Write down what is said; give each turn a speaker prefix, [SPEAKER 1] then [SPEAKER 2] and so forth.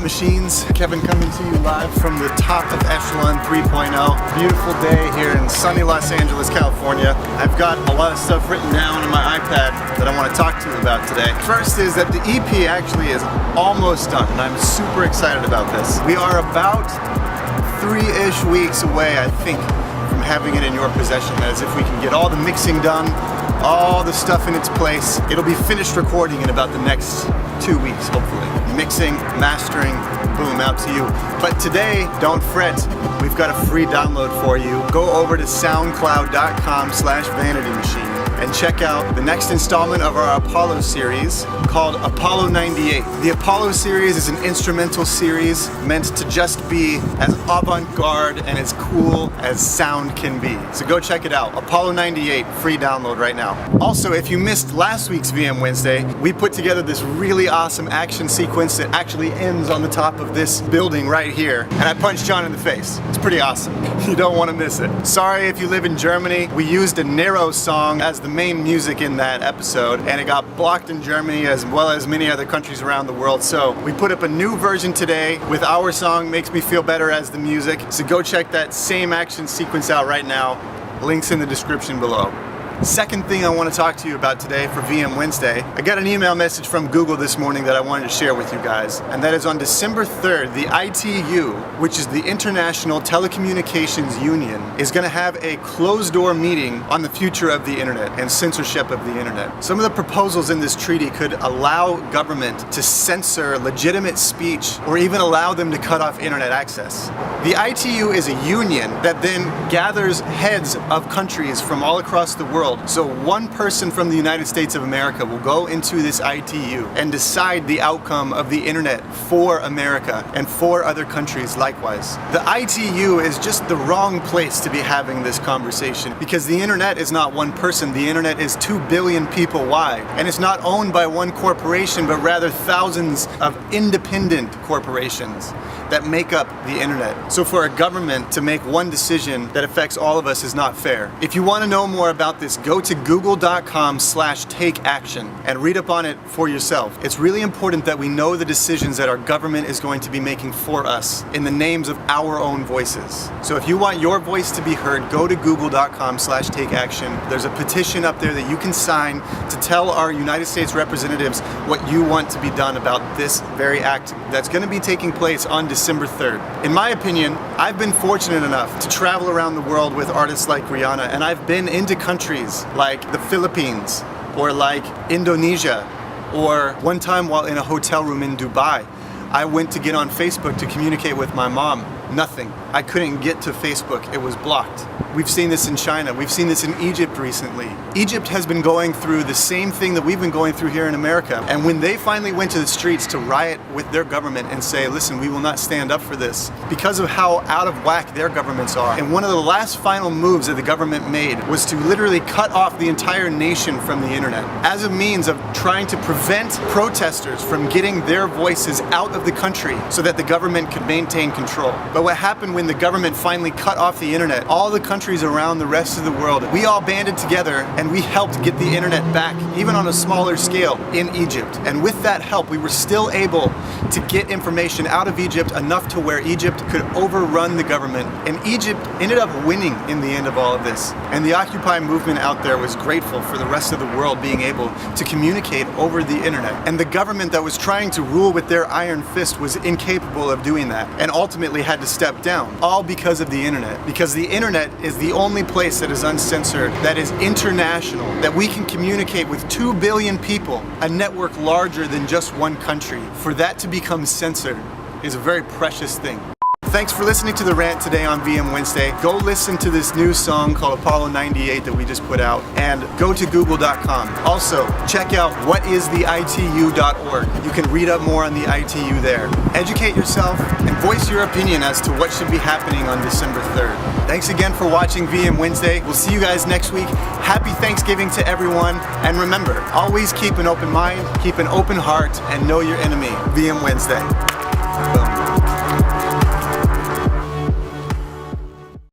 [SPEAKER 1] Machines. Kevin coming to you live from the top of Echelon 3.0. Beautiful day here in sunny Los Angeles, California. I've got a lot of stuff written down on my iPad that I want to talk to you about today. First is that the EP actually is almost done, and I'm super excited about this. We are about 3-ish weeks away, I think, from having it in your possession. That is, if we can get all the mixing done, all the stuff in its place, it'll be finished recording in about the next 2 weeks, hopefully. Mixing, mastering, boom, out to you. But today, don't fret, we've got a free download for you. Go over to soundcloud.com/vanitymachine and check out the next installment of our Apollo series called Apollo 98. The Apollo series is an instrumental series meant to just be as avant-garde and as cool as sound can be. So go check it out. Apollo 98, free download right now. Also, if you missed last week's VM Wednesday, we put together this really awesome action sequence that actually ends on the top of this building right here. And I punched John in the face. It's pretty awesome. You don't want to miss it. Sorry if you live in Germany. We used a Nero song as the main music in that episode, and it got blocked in Germany as well as many other countries around the world. So we put up a new version today with our song Makes Me Feel Better as the music. So go check that same action sequence out right now. Links in the description below. Second thing I want to talk to you about today for VM Wednesday, I got an email message from Google this morning that I wanted to share with you guys, and that is on December 3rd, the ITU, which is the International Telecommunications Union, is going to have a closed-door meeting on the future of the internet and censorship of the internet. Some of the proposals in this treaty could allow government to censor legitimate speech or even allow them to cut off internet access. The ITU is a union that then gathers heads of countries from all across the world. So one person from the United States of America will go into this ITU and decide the outcome of the internet for America and for other countries likewise. The ITU is just the wrong place to be having this conversation, because the internet is not one person. The internet is 2 billion people wide, and it's not owned by one corporation, but rather thousands of independent corporations that make up the internet. So for a government to make one decision that affects all of us is not fair. If you want to know more about this, go to google.com/takeaction and read up on it for yourself. It's really important that we know the decisions that our government is going to be making for us in the names of our own voices. So if you want your voice to be heard, go to google.com/takeaction. There's a petition up there that you can sign to tell our United States representatives what you want to be done about this very act that's going to be taking place on December 3rd. In my opinion, I've been fortunate enough to travel around the world with artists like Rihanna, and I've been into countries like the Philippines or like Indonesia, or one time while in a hotel room in Dubai, I went to get on Facebook to communicate with my mom. Nothing. I couldn't get to Facebook. It was blocked. We've seen this in China. We've seen this in Egypt recently. Egypt has been going through the same thing that we've been going through here in America. And when they finally went to the streets to riot with their government and say, listen, we will not stand up for this, because of how out of whack their governments are. And one of the last final moves that the government made was to literally cut off the entire nation from the internet as a means of trying to prevent protesters from getting their voices out of the country so that the government could maintain control. But what happened when the government finally cut off the internet, all the countries around the rest of the world, we all banded together and we helped get the internet back, even on a smaller scale, in Egypt. And with that help, we were still able to get information out of Egypt enough to where Egypt could overrun the government. And Egypt ended up winning in the end of all of this. And the Occupy movement out there was grateful for the rest of the world being able to communicate over the internet. And the government that was trying to rule with their iron fist was incapable of doing that, and ultimately had to step down, all because of the internet. Because the internet is the only place that is uncensored, that is international, that we can communicate with 2 billion people, a network larger than just one country. For that to become censored is a very precious thing. Thanks for listening to the rant today on VM Wednesday. Go listen to this new song called Apollo 98 that we just put out, and go to google.com. Also, check out whatistheitu.org. You can read up more on the ITU there. Educate yourself and voice your opinion as to what should be happening on December 3rd. Thanks again for watching VM Wednesday. We'll see you guys next week. Happy Thanksgiving to everyone. And remember, always keep an open mind, keep an open heart, and know your enemy. VM Wednesday.